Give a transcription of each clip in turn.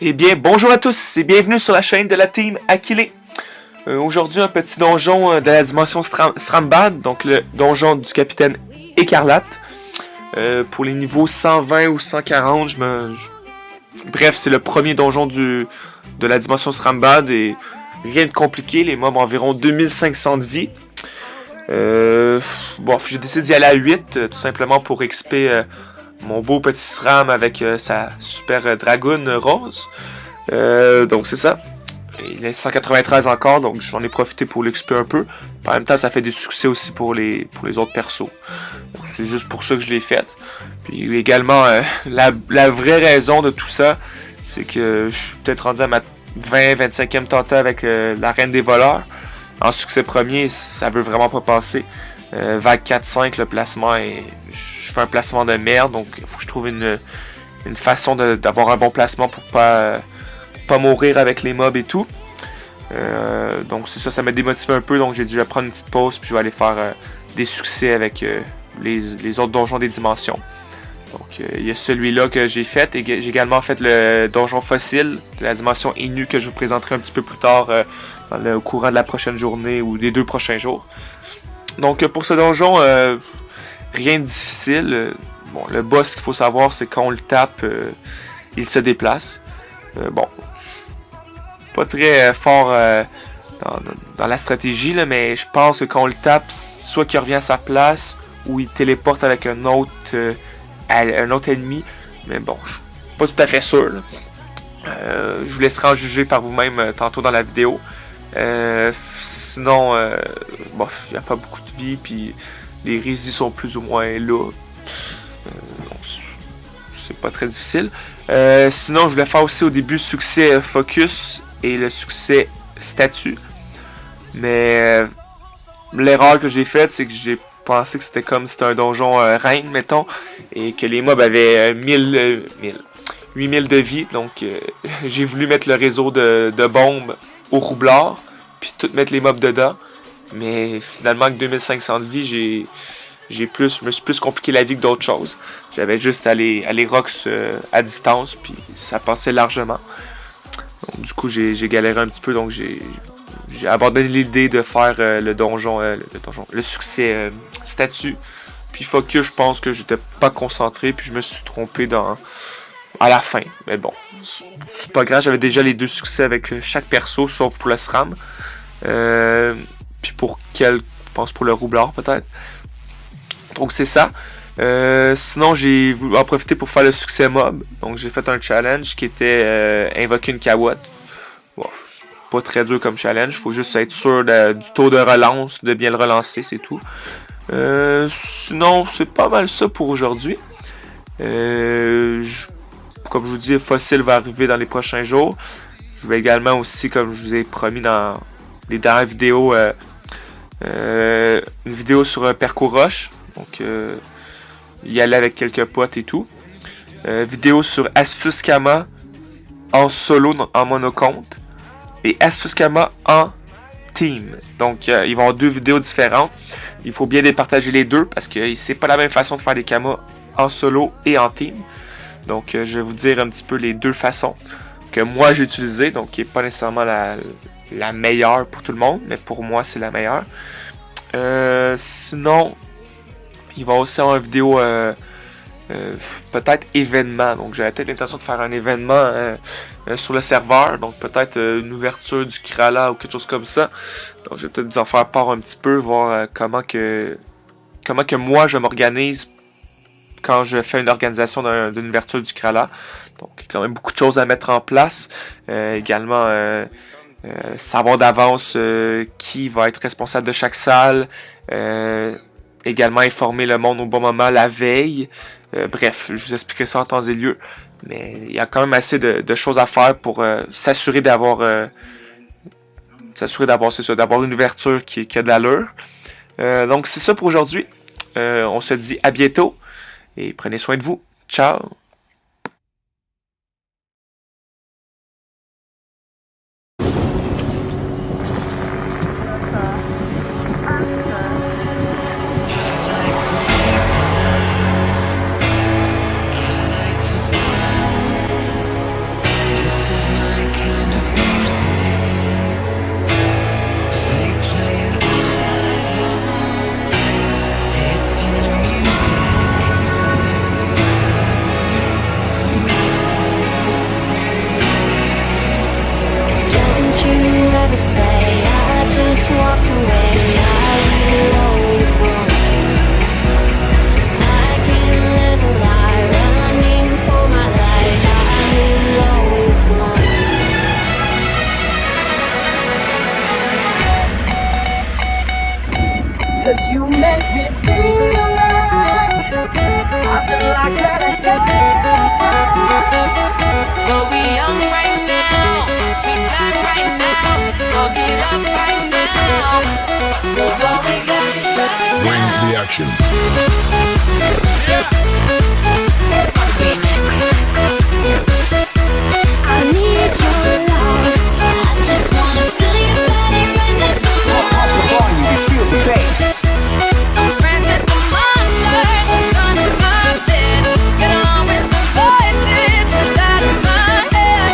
Eh bien, bonjour à tous et bienvenue sur la chaîne de la team Akile. Aujourd'hui, un petit donjon de la dimension Strambad, donc le donjon du capitaine Écarlate. Pour les niveaux 120 ou 140, bref, c'est le premier donjon de la dimension Strambad et rien de compliqué. Les mobs ont environ 2500 de vie. Bon, j'ai décidé d'y aller à 8, tout simplement pour XP mon beau petit SRAM avec sa super dragoon rose. Donc c'est ça. Il est 193 encore, donc j'en ai profité pour l'XP un peu. En même temps, ça fait des succès aussi pour les autres persos. C'est juste pour ça que je l'ai fait. Puis également, la vraie raison de tout ça, c'est que je suis peut-être rendu à ma 20-25e tenta avec la Reine des voleurs. En succès premier, ça veut vraiment pas passer. Vague 4-5, le placement est... Je fais un placement de merde, donc il faut que je trouve une façon d'avoir un bon placement pour pas mourir avec les mobs et tout. Donc c'est ça, ça m'a démotivé un peu, donc j'ai dû prendre une petite pause, puis je vais aller faire des succès avec les autres donjons des dimensions. Donc il y a celui-là que j'ai fait, et j'ai également fait le donjon fossile de la dimension Inu que je vous présenterai un petit peu plus tard au courant de la prochaine journée ou des 2 prochains jours. Donc pour ce donjon, rien de difficile. Bon, le boss, qu'il faut savoir, c'est quand on le tape, il se déplace. Bon, pas très fort dans la stratégie, là, mais je pense que quand on le tape, soit qu'il revient à sa place, ou il téléporte avec un autre ennemi. Mais bon, je suis pas tout à fait sûr. Je vous laisserai en juger par vous-même tantôt dans la vidéo. Sinon, bon, il n'y a pas beaucoup de vie, puis les résidus sont plus ou moins là. C'est pas très difficile. Sinon, je voulais faire aussi au début succès focus et le succès statut. Mais l'erreur que j'ai faite, c'est que j'ai pensé que c'était comme si c'était un donjon reine, mettons, et que les mobs avaient 8000 de vie. Donc, j'ai voulu mettre le réseau de bombes au roublard, puis tout mettre les mobs dedans. Mais finalement, avec 2500 de vie, je me suis plus compliqué la vie que d'autres choses. J'avais juste à aller rocks à distance, puis ça passait largement. Donc, du coup, j'ai galéré un petit peu, donc j'ai abandonné l'idée de faire le succès statut. Puis focus, je pense que j'étais pas concentré, puis je me suis trompé à la fin. Mais bon, c'est pas grave, j'avais déjà les 2 succès avec chaque perso, sauf pour le SRAM. Puis je pense pour le roublard peut-être. Donc c'est ça. Sinon, j'ai voulu en profiter pour faire le succès mob. Donc j'ai fait un challenge qui était invoquer une Kawotte. Bon, pas très dur comme challenge. Faut juste être sûr du taux de relance, de bien le relancer, c'est tout. Sinon, c'est pas mal ça pour aujourd'hui. Comme je vous dis, Fossile va arriver dans les prochains jours. Je vais également aussi, comme je vous ai promis dans les dernières vidéos, une vidéo sur un parcours roche. Donc, y aller avec quelques potes et tout. Vidéo sur Astuce Kama en solo, en monocompte. Et Astuce Kama en team. Donc, ils vont avoir 2 vidéos différentes. Il faut bien départager les deux parce que c'est pas la même façon de faire des Kamas en solo et en team. Donc, je vais vous dire un petit peu les 2 façons que moi j'ai utilisées. Donc, qui n'est pas nécessairement la meilleure pour tout le monde, mais pour moi, c'est la meilleure. Sinon, il va aussi avoir une vidéo peut-être événement. Donc j'avais peut-être l'intention de faire un événement sur le serveur. Donc peut-être une ouverture du Krala ou quelque chose comme ça. Donc je vais peut-être vous en faire part un petit peu, voir comment que moi je m'organise quand je fais une organisation d'une ouverture du Krala. Donc il y a quand même beaucoup de choses à mettre en place. Également savoir d'avance qui va être responsable de chaque salle. Également informer le monde au bon moment la veille. Bref, je vous expliquerai ça en temps et lieu. Mais il y a quand même assez de choses à faire pour s'assurer d'avoir une ouverture qui a de l'allure. Donc c'est ça pour aujourd'hui. On se dit à bientôt et prenez soin de vous. Ciao! This is you ever say I just walked away. I will always want. I can't live a lie, running for my life. I will always want. 'Cause you make me feel like I've been locked out of love. We'll be young right now, we got right now. Go get up right now, 'cause all we got is right now. Bring the action. Remix. I need your love. I just wanna feel your body right next to mine. Up the volume, you feel the bass. I'm friends with the monster that's under my bed. Get along with the voices inside of my head.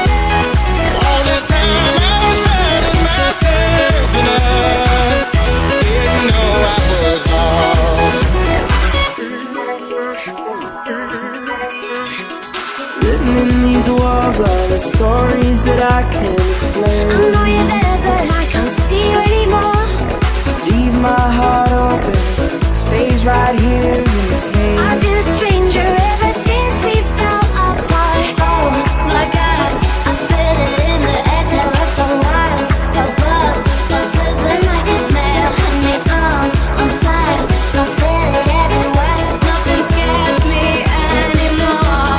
All this time I was finding myself and I didn't know I was lost. Written in these walls are the stories that I can't explain. I know you're there, but I can't see you anymore. Leave my heart open, stays right here in this cage. I've been a stranger ever since we fell apart. Oh my God, I feel it in the air, telephone wires above. Buzzers like a snail, honey, I'm fire. I feel it everywhere, nothing scares me anymore.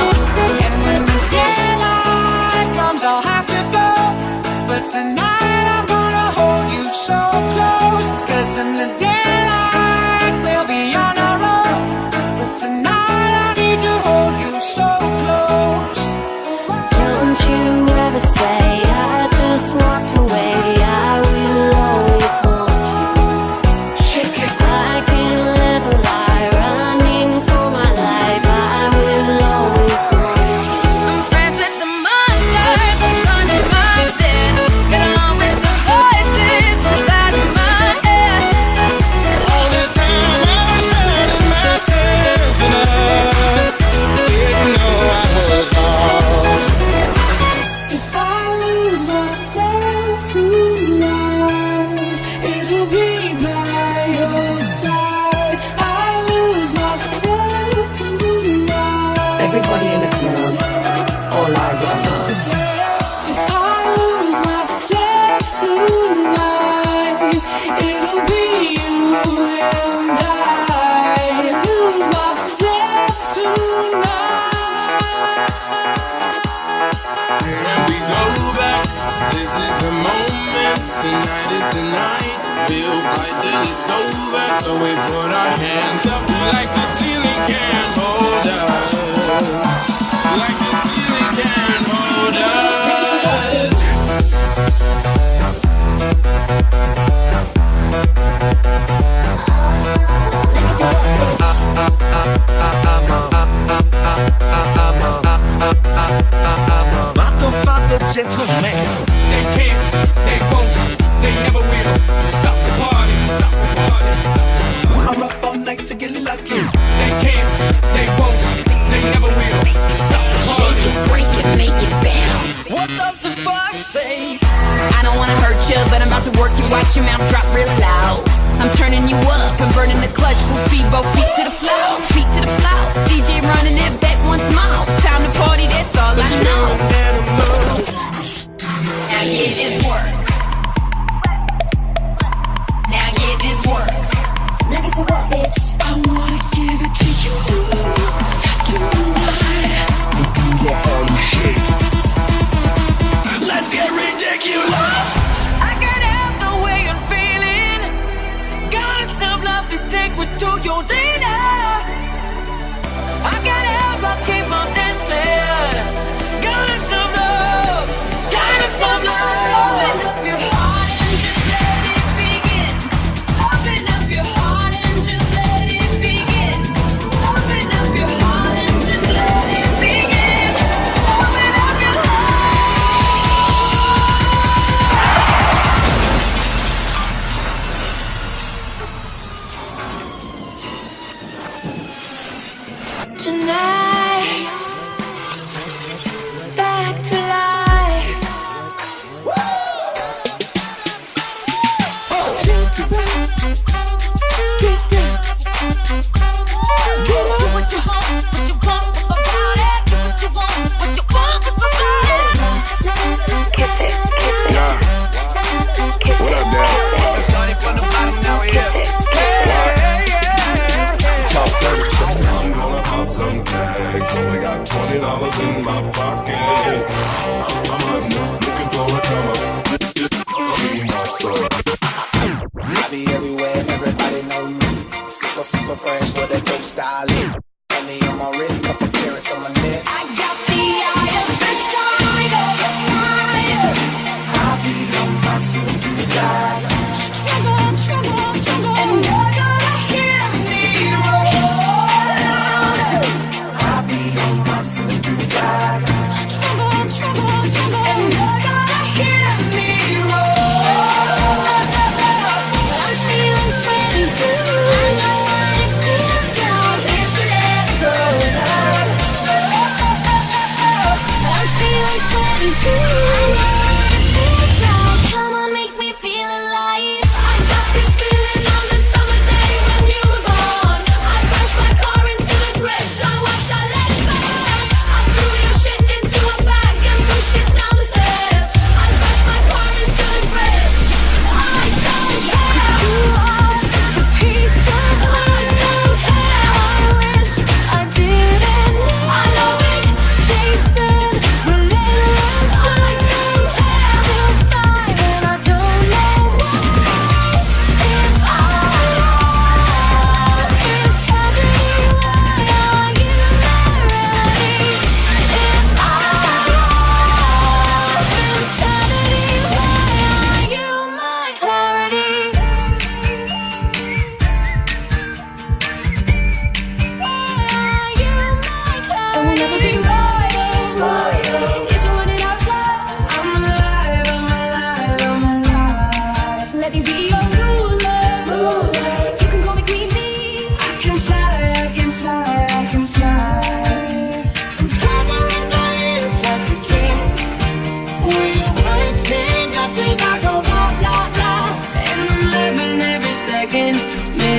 And when the daylight comes, I'll have to go. But tonight I'm gonna hold you so close. 'Cause in the daylight we'll be on our own. But tonight I need to hold you so close. Don't you ever say I just walked away. I will always want. Shake it. I can't live a lie, running for my life. I will always want. I'm friends with the monster that's under my bed. Get along with the voices inside of my head. All this time I was finding myself and I didn't know I was lost. If I lose myself tonight, it'll be by your side. I lose myself tonight. Everybody in the club, all eyes on us. If I lose myself tonight, it'll be you and I. Lose myself tonight. And we go back. This is the moment. Tonight is the night. We'll fight till it's over. So we put our hands up like the ceiling can't hold us. Like the ceiling can't hold us. Father, gentleman. They can't, they won't, they never will. Stop the party, stop the party. I'm up all night to get lucky. They can't, they won't, they never will. Stop the party. Shake it, break it, make it bounce. What does the fuck say? I don't wanna hurt you, but I'm about to work you. Watch your mouth drop real loud. I'm turning you up and burning the clutch. Full speed, both feet to the floor, feet to the floor. DJ running that back once more. Time to party, that's all I know. Now get this work. Now get this work. Now get to work, bitch. I wanna give it to you tonight. Do the Harlem Shake. Let's get ridiculous. I can't help the way I'm feeling. Gotta self-love is take me to your leader. I can't help but keep on dancing. Gotta self-love. Gotta self-love. Open up your heart and just let it begin. Open up your heart and just let it begin. Open up your heart and just let it begin. Open up your heart.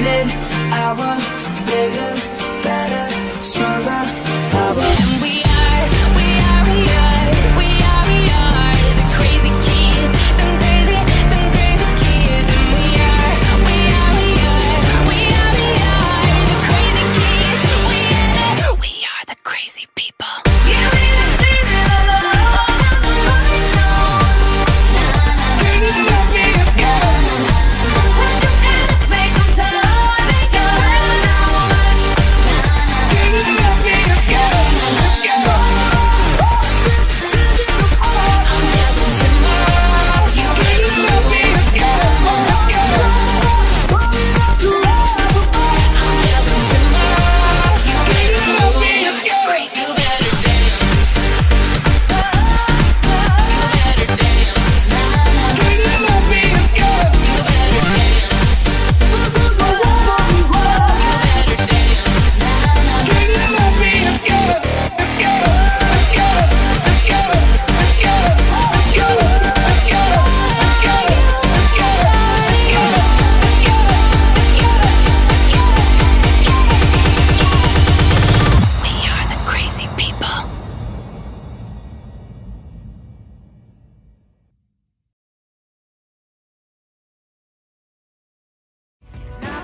minute, hour, bigger, better, stronger, power. And we are the crazy kids, them crazy kids. And we are the crazy kids. We are the crazy people. Give me the feeling of love. Can you love me again? Put your hands up, make them turn. Can you love me again?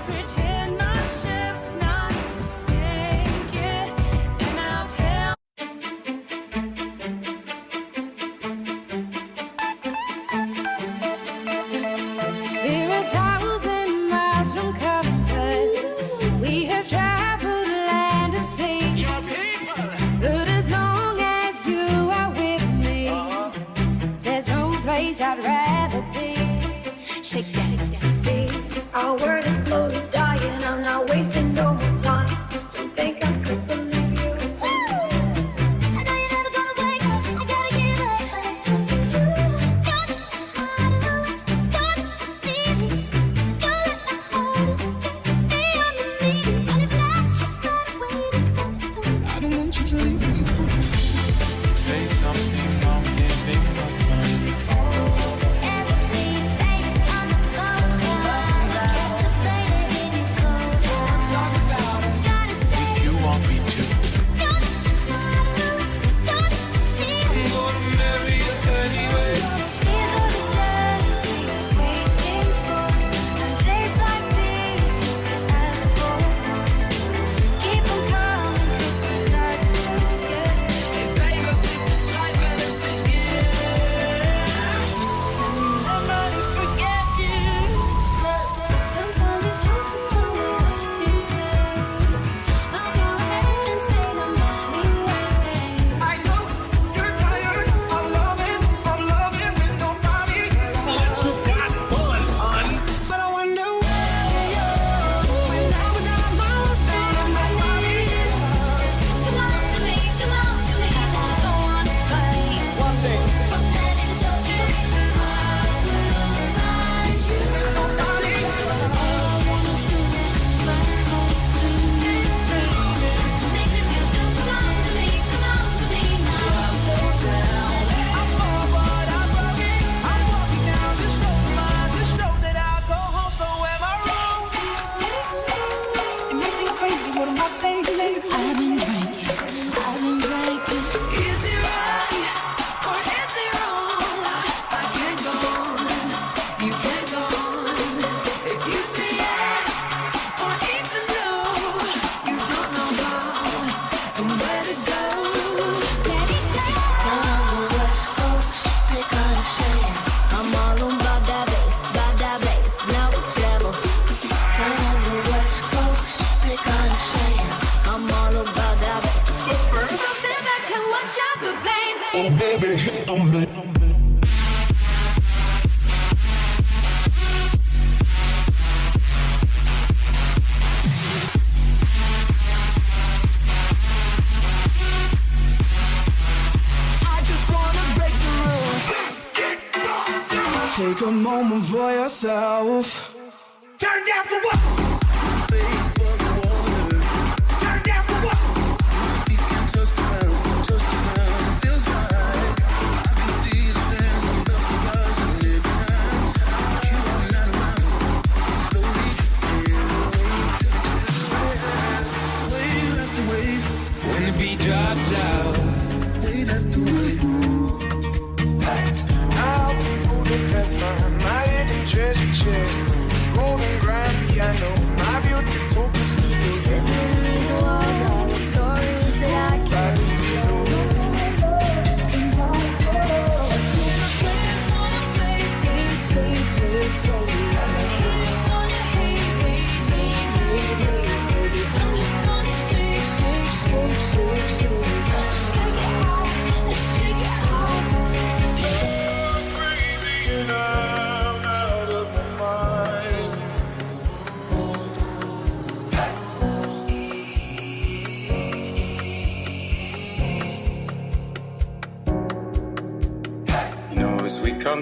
Pretend my ship's not sinking, and I'll tell. We're 1,000 miles from comfort. We have traveled land and sea. But as long as you are with me, there's no place I'd rather be. Shake that, see. Our word is slowly dying. I'm not wasting no more time. Don't think I could believe you. I know you're never gonna wake up. I gotta give up to you. You're just the heart of the light. You're just the feeling. You let my heart escape. Be on the meeting. And if not, find a way to stop the story. I don't want you to leave me. Say something, I'm giving up on you. Everything, baby, I'm the ghost. The flame in your cold. Talk about it. Gotta stay. If you want me to, You're just the heart of the light. You're just the feeling. gonna marry you anyway. These are the days we're waiting for, and days like these you can ask for more. Keep 'em coming 'cause we're not through yet. Hey, baby, with this life and this is Nobody forget you. Sometimes it's hard to know the words to say. I'll go ahead and say them anyway. I know you're tired of loving with nobody. But I wonder where you are. When I was at my lowest down on my knees. Come on to me, I don't wanna fight. One thing, From LA to Tokyo, I will find you. with nobody. Make me feel good. Come on to me now. I'm far, but I'm broken. I'm walking down this road, this road that I go home. So am I wrong? It may seem crazy what I'm about to say, baby. I've been drinking. Is it right or is it wrong? I can't go on, you can't go on. If you say yes or even no, you don't know how and where to go. I'm all on about that bass, no trouble. Turn on the West Coast, click on the shade. I'm all about that bass. Something that can wash out the pain. Oh, baby, hit on me. I just wanna break the rules. Take a moment for yourself. Turn down for what? Facebook water. Turn down for what? You can just around, feels right. I can see the sands on the horizon every time you are not around. Slowly drifting away.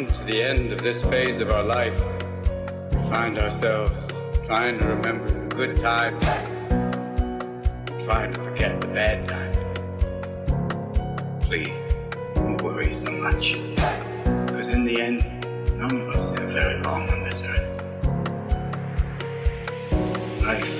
come to the end of this phase of our life, we find ourselves trying to remember the good times, trying to forget the bad times. Please, don't worry so much, because in the end, none of us live very long on this earth. Life